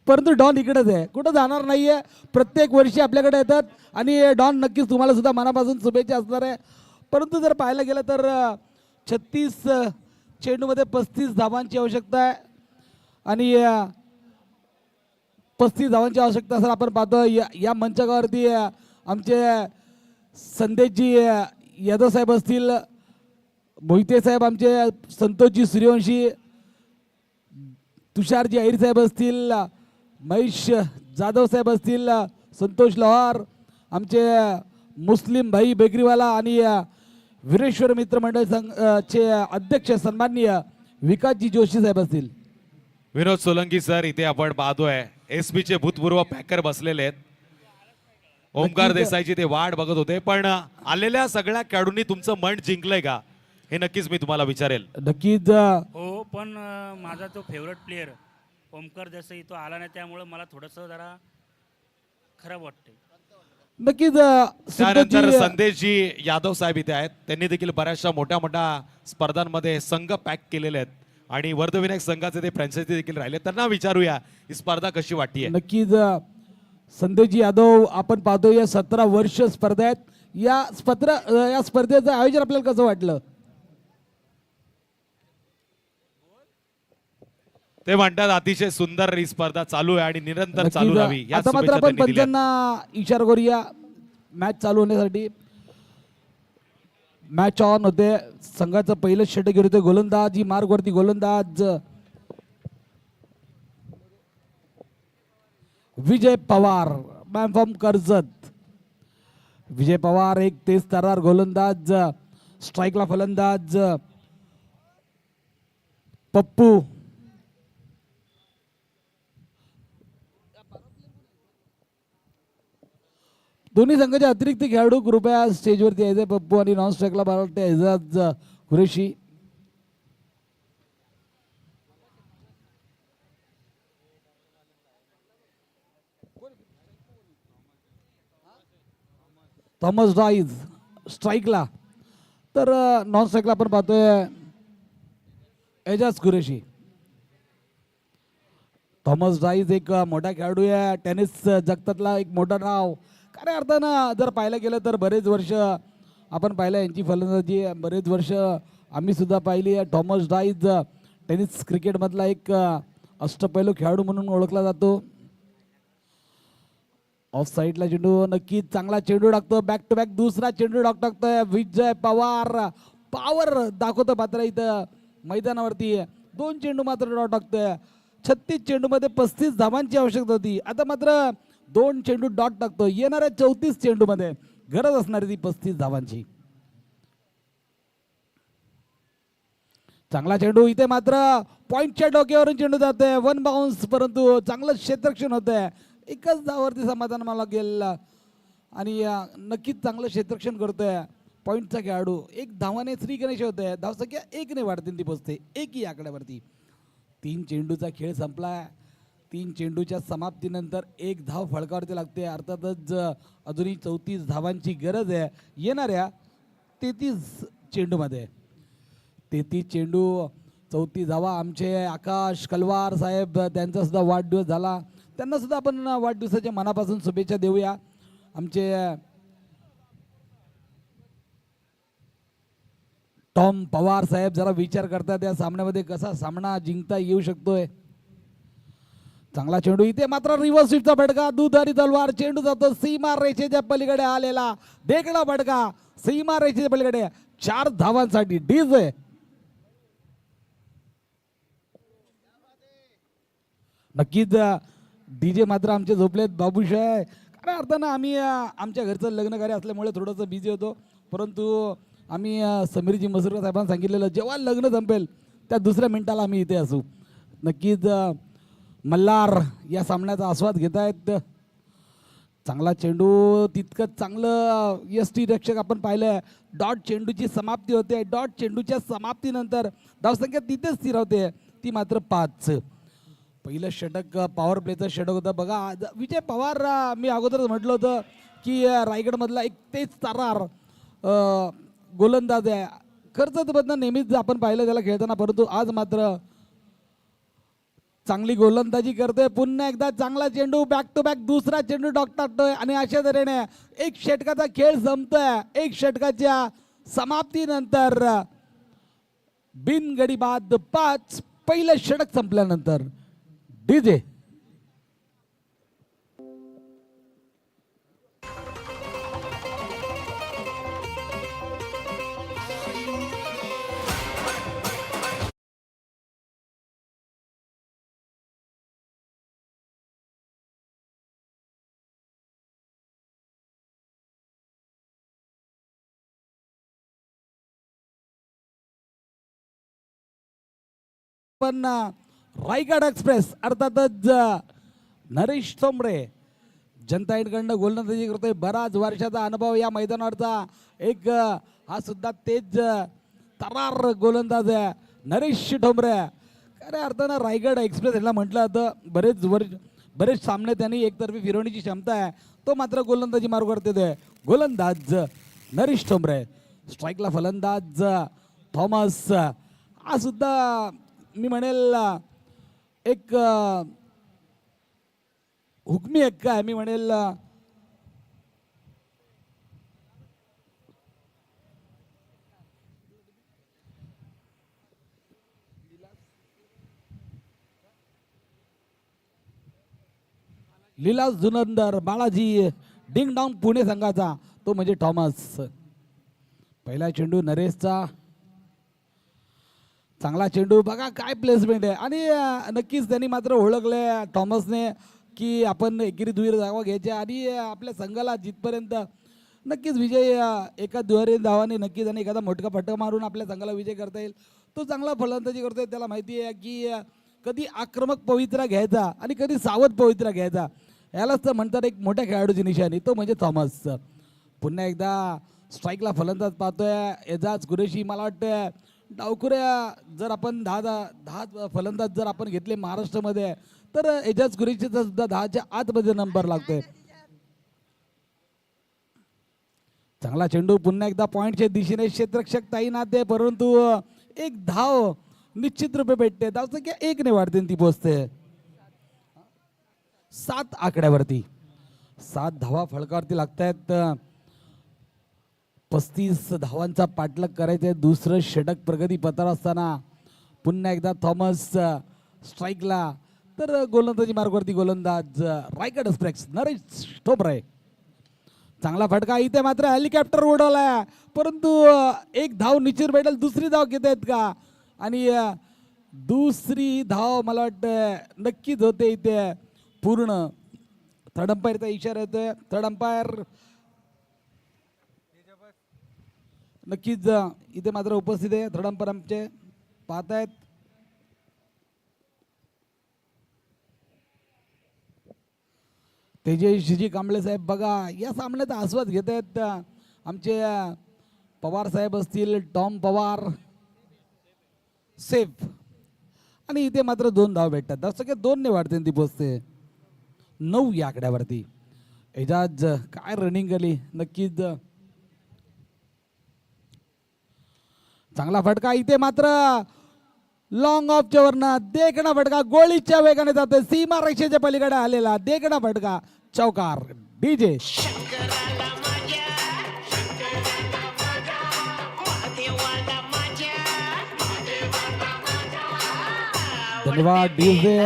परंतु डॉन इकडेच आहे, कुठं जाणार नाहीये. प्रत्येक वर्षी आपल्याकडे येतात आणि डॉन नक्कीच तुम्हाला सुद्धा मनापासून शुभेच्छा असणार आहे. परंतु जर पाहायला गेलं तर 36 चेंडूमध्ये 35 धावांची आवश्यकता आहे आणि 35 धावांची आवश्यकता असं आपण पाहतो. या मंचावरती आमचे संदेशजी यादव साहेब असतील, मोहिते साहेब, आमचे संतोषजी सूर्यवंशी, तुषारजी अहिर साहेब असतील, महेश जाधव साहेब असतील, संतोष लोहार, आमचे मुस्लिम भाई बेकरीवाला आणि वीरेश्वर मित्र मंडळ चे अध्यक्ष सन्माननीय विकासजी जोशी साहेब असतील. विनोद सोलंकी सर इथे आपण पाहतोय एसपी चे भूतपूर्व पॅकर बसलेले आहेत. ओमकार नक्कीच. देसाईची ते वाट बघत होते, पण आलेल्या सगळ्या खेळाडूंनी तुमचं मन जिंकलंय का हे नक्कीच मी तुम्हाला विचारेल. नक्कीच हो, पण माझा तो फेवरेट प्लेअर ओमकार देसाई तो आला नाही, त्यामुळे मला थोडंसं जरा खराब वाटते. नक्कीच त्यानंतर सुंदरजी, संदेशजी यादव साहेब इथे आहेत. त्यांनी देखील बऱ्याचशा मोठ्या मोठ्या स्पर्धांमध्ये संघ पॅक केलेले आहेत आणि वर्धविनायक संघाचे ते फ्रँचायझी देखील राहिले. त्यांना विचारूया ही स्पर्धा कशी वाटतीये. नक्कीच संदेशजी यादव आपण पाहतो या 17 वर्ष स्पर्धा आहेत. या स्पर्धेचं आयोजन आपल्याला कसं वाटलं? ते म्हणतात अतिशय सुंदर ही स्पर्धा चालू आहे आणि निरंतर चालू नक्कीच. राहावी या आता मात्र शुभेच्छा आपण त्यांनी दिल्या. पंचांना इशारा करूया मॅच चालू होण्यासाठी. मॅच ऑन होते. संघाचं पहिलं षटक घेत होते गोलंदाज, ही मार्गवरती गोलंदाज विजय पवार, मॅन फ्रॉम कर्जत. विजय पवार एक तेज तर्रार गोलंदाज, स्ट्राईकला फलंदाज पप्पू. दोन्ही संघाचे अतिरिक्त खेळाडू कृपया स्टेजवरती यायचे. पप्पू आणि नॉन स्ट्राईकला मला वाटतं एजाज कुरेशी. थॉमस डाईज स्ट्राईकला, तर नॉन स्ट्राईकला आपण पाहतोय एजाज कुरेशी. थॉमस राईज एक मोठा खेळाडू आहे, टेनिस जगतातला एक मोठं नाव. खऱ्या अर्थानं जर पाहायला गेलं तर बरेच वर्ष आपण पाहिलं यांची फलंदाजी, बरेच वर्ष आम्ही सुद्धा पाहिली आहे. थॉमस राईज टेनिस क्रिकेटमधला एक अष्टपैलू खेळाडू म्हणून ओळखला जातो. ऑफ साईडला चेंडू, नक्कीच चांगला चेंडू टाकतो, बॅक टू बॅक दुसरा चेंडू टाकतोय विजय पवार. पॉवर दाखवतो मात्र इथं मैदानावरती 2 चेंडू मात्र डॉट टाकतोय. 36 चेंडूमध्ये 35 धावांची आवश्यकता होती, आता मात्र 2 चेंडू डॉट टाकतो. येणाऱ्या 34 चेंडूमध्ये गरज असणारी ती 35 धावांची. चांगला चेंडू, इथे मात्र पॉइंटच्या डोक्यावरून चेंडू जातोय, 1 बाउन्स, परंतु चांगलं क्षेत्ररक्षण होतंय. एकच धावावरती समाधान मला गेल आणि नक्कीच चांगलं क्षेत्ररक्षण करतोय पॉइंटचा खेळाडू. 1 धावाने श्री गणेश होतंय, धावसंख्या 1 ने वाढते ती पोचते 1 ही आकड्यावरती. 3 चेंडूचा खेळ संपलाय. 3 चेंडूच्या समाप्तीनंतर 1 धाव फळकावरती लागते. अर्थातच अजूनही 34 धावांची गरज आहे येणाऱ्या 33 चेंडूमध्ये. 33 चेंडू 34 धावा. आमचे आकाश कलवार साहेब, त्यांचा सुद्धा वाढदिवस झाला, त्यांना सुद्धा आपण वाढदिवसाच्या मनापासून शुभेच्छा देऊया. आमचे टॉम पवार साहेब जरा विचार करतात या सामन्यामध्ये कसा सामना जिंकता येऊ शकतोय. चांगला चेंडू, इथे मात्र रिव्हर्स स्वीपचा फटका, दुधारी तलवार, चेंडू जातो सीमा रेषेच्या पलीकडे आलेला देखणा फटका, सीमा रेषेच्या पलीकडे 4 धावांसाठी डीजे. नक्कीच डीजे मात्र आमचे झोपलेत बाबूशाह. खऱ्या अर्थानं आम्ही आमच्या घरचं लग्न कार्य असल्यामुळे थोडंसं बिझी होतो, परंतु आम्ही समीरजी मसुरकर साहेबांना सांगितलेलं जेव्हा लग्न संपेल त्या दुसऱ्या मिनिटाला आम्ही इथे असू. नक्कीच मल्हार या सामन्याचा आस्वाद घेत आहेत. चांगला चेंडू, तितकंच चांगलं यष्टीरक्षक आपण पाहिलं. डॉट चेंडूची समाप्ती होते, डॉट चेंडूच्या समाप्तीनंतर धावसंख्या तिथेच स्थिर होते, ती मात्र 5. पहिलं षटक पॉवर प्लेचं षटक होतं. बघा विजय पवार, मी अगोदरच म्हटलं होतं की रायगडमधला एक तेज तरार गोलंदाज आहे. कर्जतमधनं नेहमीच आपण पाहिलं त्याला खेळताना, परंतु आज मात्र चांगली गोलंदाजी करतोय. पुन्हा एकदा चांगला चेंडू, बॅक टू बॅक दुसरा चेंडू टाकतोय आणि अशा तऱ्हेने 1 षटकाचा खेळ संपतोय. 1 षटकाच्या समाप्तीनंतर बिनगडी बाद 5. पहिलं षटक संपल्यानंतर डीजे. पण रायगड एक्सप्रेस अर्थातच नरेश तोंबडे जनता इंडकडनं गोलंदाजी करतोय. बराच वर्षाचा अनुभव या मैदानावरचा एक हा सुद्धा तेज तरार गोलंदाज आहे नरेश ठोंबरे. खऱ्या अर्थानं रायगड एक्सप्रेस यांना म्हटलं जातं, बरेच सामने त्यांनी एकतर्फी फिरवण्याची क्षमता आहे, तो मात्र गोलंदाजी मारू करते. गोलंदाज नरेश ठोंबरे, स्ट्राईकला फलंदाज थॉमस. हा सुद्धा मी म्हणेल एक हुकमी हक्क आहे, मी म्हणेल लीला जुनंदर बालाजी डिंग डॉंग पुणे संघाचा, तो म्हणजे थॉमस. पहिला चेंडू नरेशचा, चांगला चेंडू. बघा काय प्लेसमेंट आहे आणि नक्कीच त्यांनी मात्र ओळखले थॉमसने की आपण एकेरी दुहेरी धावा घ्यायच्या आणि आपल्या संघाला जिथपर्यंत नक्कीच विजय एका दुहेरी धावाने नक्कीच आणि एखादा मोठा फटका मारून आपल्या संघाला विजय करता येईल. तो चांगला फलंदाजी करतोय, त्याला माहिती आहे की कधी आक्रमक पवित्रा घ्यायचा आणि कधी सावध पवित्रा घ्यायचा, यालाच तर म्हणतात एक मोठ्या खेळाडूची निशाणी, तो म्हणजे थॉमस. पुन्हा एकदा स्ट्राईकला फलंदाज पाहतोय एजाज कुरेशी. मला वाटतं डावखुऱ्या जर आपण 10 फलंदाज जर आपण घेतले महाराष्ट्रामध्ये तर एजाज कुरेशीचा सुद्धा 10च्या आतमध्ये नंबर लागतोय. चांगला चेंडू, पुन्हा एकदा पॉइंटच्या दिशेने क्षेत्ररक्षक तैनात आहे, परंतु 1 धाव निश्चित रूपे भेटते. धावसंख्या 1 ने वाढते ती पोचते. 7 आकड्यावरती 7 धावा फलकावरती लागतायत. 35 धावांचा पाठलाग करायचा. दुसरं षटक प्रगती पथावर असताना पुन्हा एकदा थॉमस स्ट्राईकला, तर गोलंदाजी मार्गावरती गोलंदाज रायगड एक्सप्रेस नरेश ठोंबरे. चांगला फटका इथे मात्र हेलिकॉप्टर उडवलाय, परंतु एक धाव निश्चित भेटेल. दुसरी धाव घेत आहेत का? आणि दुसरी धाव मला वाटतं नक्कीच होते इथे पूर्ण. थर्ड अंपायरचा इशारा येतोय. थर्ड अंपायर नक्कीच इथे मात्र उपस्थित आहे. थर्ड अंपायर आमचे पाहतायत. तेजस्वी कांबळे साहेब बघा या सामन्याचा आस्वाद घेत आहेत. आमचे पवार साहेब असतील, टॉम पवार सेफ. आणि इथे मात्र 2 धाव भेटतात. दर्शक 2 ने वाढते ती पोचते 9 या आकड्यावरती. एजाज काय रनिंग केली. नक्कीच चांगला फटका इथे मात्र लॉंग ऑफच्या वरनं देखणा फटका गोळीच्या वेगाने जातोय. सीमा रेषेच्या पलीकडे आलेला देखणा फटका चौकार. डीजे धन्यवाद डीजे.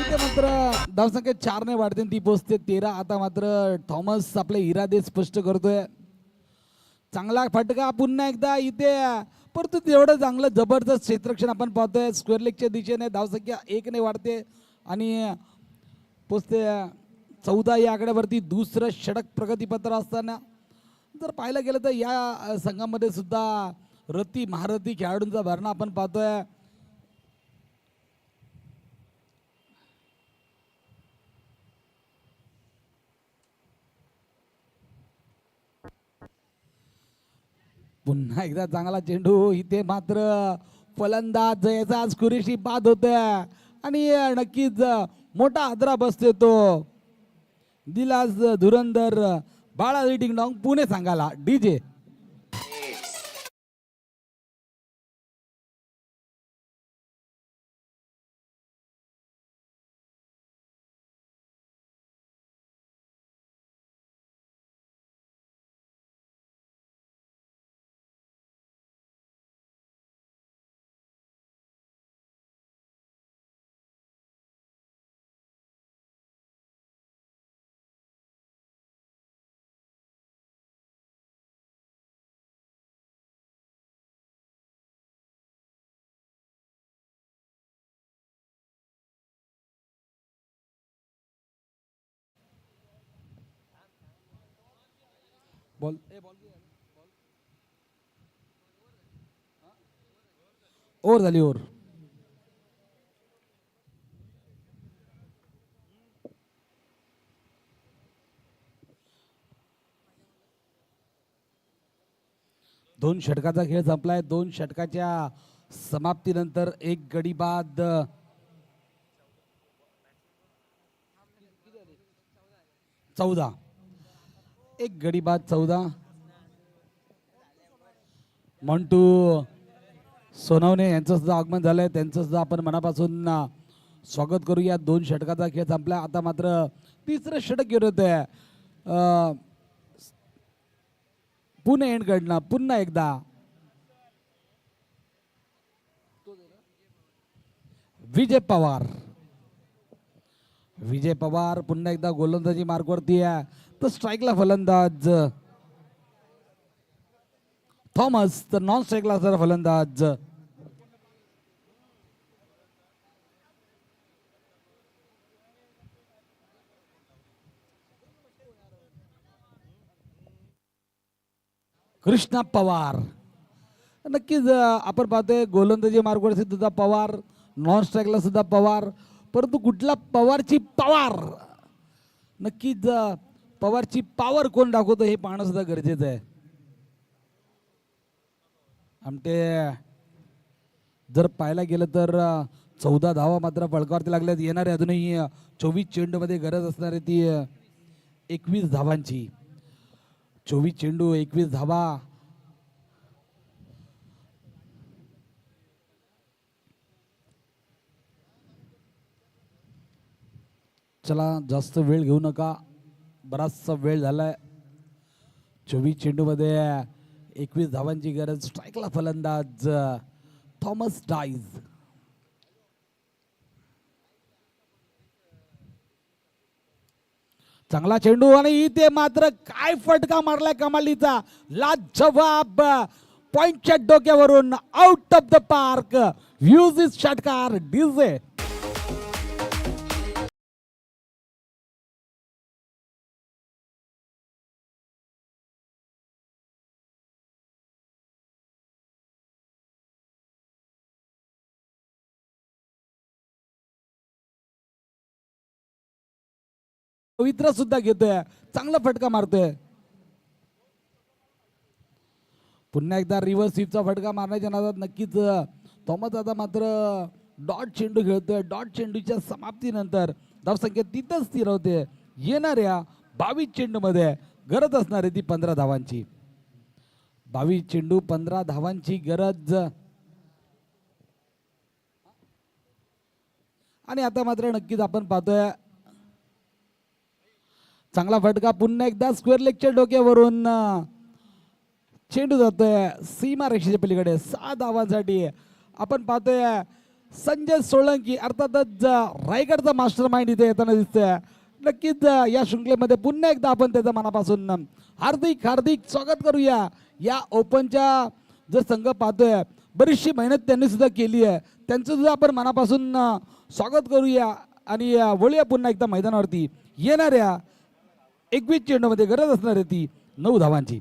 इथे मात्र धावसंख्या 4 ने वाढते ती पोचते 13. आता मात्र थॉमस आपले इरादे स्पष्ट करतोय. चांगला फटका पुन्हा एकदा इथे, परंतु तेवढं चांगलं जबरदस्त क्षेत्ररक्षण आपण पाहतोय. स्क्वेअर लेगच्या दिशेने धावसंख्या 1 ने वाढते आणि पोचते 14 या आकड्यावरती. दुसरं षटक प्रगतीपत्र असताना जर पाहायला गेलं तर या संघामध्ये सुद्धा रती महारथी खेळाडूंचा भरणा आपण पाहतोय. पुन्हा एकदा चांगला चेंडू इथे मात्र फलंदाज याचा आज कुरेशी बाद होते आणि नक्कीच मोठा आदरा बसते तो दिलास धुरंधर बाळा डिंग डॉंग पुणे सांगाला. डीजे बॉल ओव्हर झाली. ओव्हर दोन षटकाचा खेळ संपलाय. 2 षटकाच्या समाप्तीनंतर एक गडी बाद 14. एक गडी बाद 14. मंटू सोनवणे यांचं सुद्धा आगमन झालंय. त्यांचं सुद्धा आपण मनापासून स्वागत करूया. 2 षटकाचा खेळ संपला. आता मात्र तिसरं षटक घेऊन होते पुणे एंडकडनं. पुन्हा एकदा विजय पवार. विजय पवार पुन्हा एकदा गोलंदाजी मार्गवरती आहे. तर स्ट्राईकला फलंदाज थॉमस, तर नॉन स्ट्राईकला फलंदाज कृष्णा पवार. नक्कीच आपण पाहतोय गोलंदाजी मार्गावरती सुद्धा पवार, नॉन स्ट्राईकला सुद्धा पवार, परंतु कुठला पवारची पवार, नक्कीच पवारची पॉवर कोण दाखवतो हे पाहणं सुद्धा गरजेचं आहे. आमटे जर पाहायला गेलं तर 14 धावा मात्र फलकावरती लागल्यात. येणारे अजूनही 24 चेंडूमध्ये गरज असणारी ती 21 धावांची. 24 चेंडू 21 धावा. चला जास्त वेळ घेऊ नका, बराचसा वेळ झालाय. 24 चेंडूमध्ये 21 धावांची गरज. स्ट्राईकला फलंदाज थॉमस डाईज. चांगला चेंडू आणि इथे मात्र काय फटका मारलाय कमालीचा, लाजवाब. पॉइंटच्या डोक्यावरून out of the park. Views is षटकार डीजे. पवित्र सुद्धा घेतोय, चांगला फटका मारतोय. पुन्हा एकदा रिव्हर्स स्वीपचा फटका मारण्याच्या नादात नक्कीच थॉमस आता मात्र डॉट चेंडू खेळतोय. डॉट चेंडूच्या समाप्तीनंतर धावसंख्या तिथंच स्थिर होते. येणाऱ्या 22 चेंडूमध्ये गरज असणार आहे ती 15 धावांची. 22 चेंडू 15 धावांची गरज. आणि आता मात्र नक्कीच आपण पाहतोय चांगला फटका. पुन्हा एकदा स्क्वेअर लेगच्या डोक्यावरून चेंडू जातोय सीमा रेषेच्या पलीकडे. 6 धावांसाठी आपण पाहतोय संजय सोळंकी, अर्थातच रायगडचा मास्टर माइंड इथे येताना दिसतोय. नक्कीच या शृंखलेमध्ये पुन्हा एकदा आपण त्याचं मनापासून हार्दिक हार्दिक स्वागत करूया. या ओपनच्या जर संघ पाहतोय बरीचशी मेहनत त्यांनी सुद्धा केली आहे, त्यांचं सुद्धा आपण मनापासून स्वागत करूया. आणि वळूया पुन्हा एकदा मैदानावरती. येणाऱ्या 21 चेंडूमध्ये गरज असणार आहे ती 9 धावांची.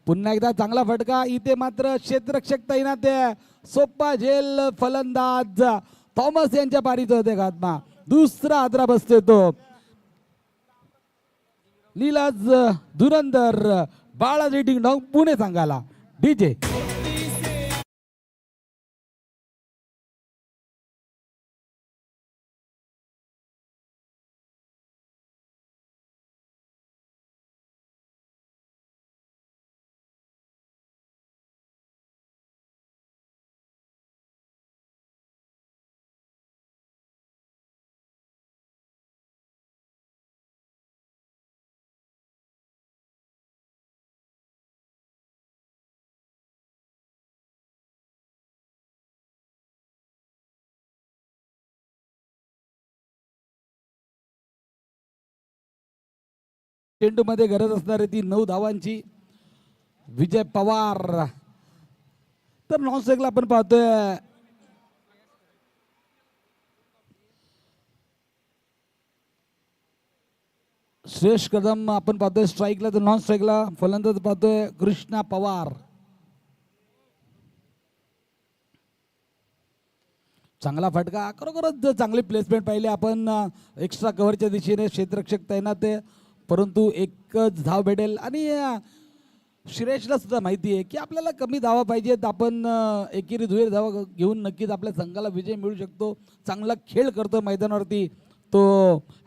पुन्हा एकदा चांगला फटका. इथे मात्र क्षेत्ररक्षक तैनात आहे. सोप्पा झेल फलंदाज थॉमस यांच्या पारीचा होते घातमा. दुसरा आदरा बसतोय तो नीलाज धुरंधर बाळाजी डिंगडॉंग पुणे संघाला. डीजे चेंडू मध्ये गरज असणार आहे ती 9 धावांची. विजय पवार. तर नॉन स्ट्राईकला आपण पाहतोय श्रेष्ठ कदम. आपण पाहतोय स्ट्राईकला, तर नॉन स्ट्राईकला फलंदाज पाहतोय कृष्णा पवार. चांगला फटका. खरोखरच चांगली प्लेसमेंट पाहिली आपण. एक्स्ट्रा कव्हरच्या दिशेने क्षेत्ररक्षक तैनात आहे, परंतु एकच धाव भेटेल. आणि श्रेयसला सुद्धा माहिती आहे की आपल्याला कमी धावा पाहिजेत. आपण एकेरी दुहेरी धावा घेऊन नक्कीच आपल्या संघाला विजय मिळू शकतो. चांगला खेळ करतो मैदानावरती तो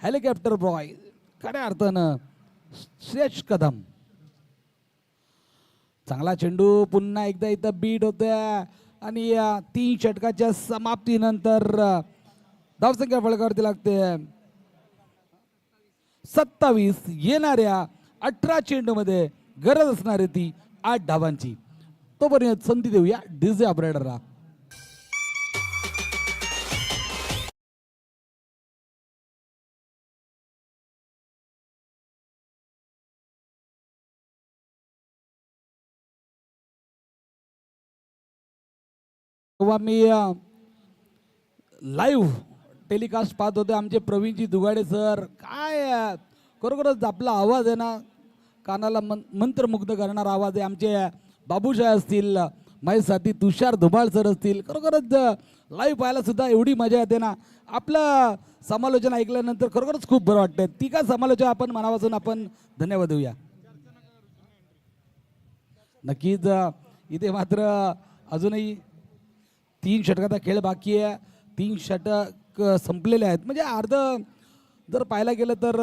हेलिकॉप्टर बॉय खऱ्या अर्थानं श्रेयस कदम. चांगला चेंडू. पुन्हा एकदा इथं बीट होतोय आणि 3 षटकाच्या समाप्तीनंतर धावसंख्या फलकावरती लागते 27. येणाऱ्या 18 चेंडूमध्ये गरज असणार आहे ती 8 धावांची. तोपर्यंत संधी देऊया डीजे ऑपरेटरला. मी लाईव्ह टेलिकास्ट पाहत होते आमचे प्रवीणजी दुगाडे सर. काय खरोखरच आपला आवाज आहे ना कानाला मंत्रमुग्ध करणारा आवाज आहे. आमचे बाबूशाह असतील, माझे साथी तुषार धुमाळ सर असतील. खरोखरच लाईव्ह पाहायला सुद्धा एवढी मजा येते ना. आपलं समालोचन ऐकल्यानंतर खरोखरच खूप बरं वाटतं. ती का समालोचन आपण मनापासून आपण धन्यवाद देऊया. नक्कीच इथे मात्र अजूनही 3 षटकाचा खेळ बाकी आहे. 3 षटक संपलेले आहेत. म्हणजे अर्ध जर पाहायला गेलं तर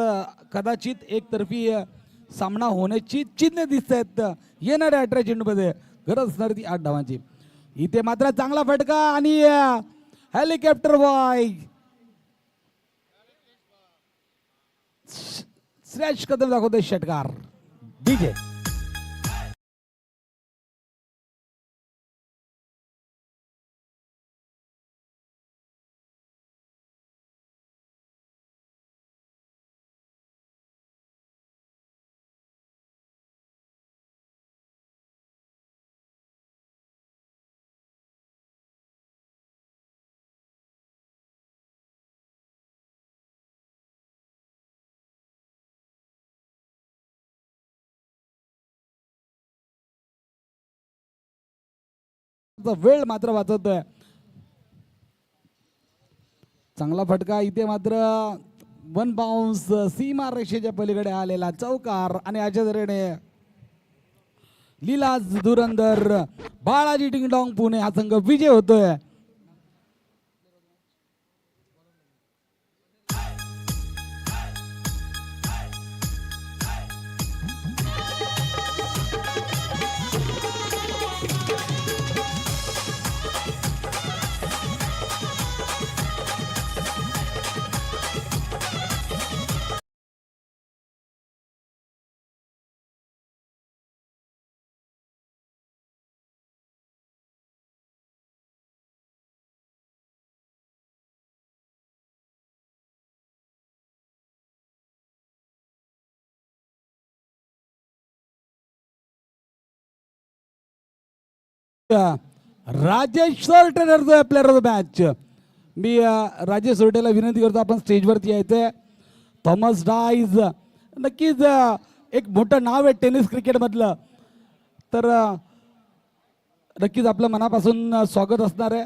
कदाचित एकतर्फी सामना होण्याची चिन्ह दिसत आहेत. येणाऱ्या 18 चेंडूमध्ये गरज असणार ती 8 धावांची. इथे मात्र चांगला फटका आणि हेलिकॉप्टर बॉय श्रेष्ठ कदम दाखवतोय षटकार डीजे. वेळ मात्र वाचवतोय. चांगला फटका इथे मात्र वन बाउन्स सीमा रेषेच्या पलीकडे आलेला चौकार आणि अशा तऱ्हेने लीला धुरंधर बाळाजी टिंगडॉंग पुणे हा संघ विजय होतोय. Rajesh Sorte player of the match. मी राजेश सोरटेला विनंती करतो आपण स्टेजवरती यायचंय. थॉमस डाईज नक्कीच एक मोठं नाव आहे टेनिस क्रिकेट मधलं, तर नक्कीच आपलं मनापासून स्वागत असणार आहे.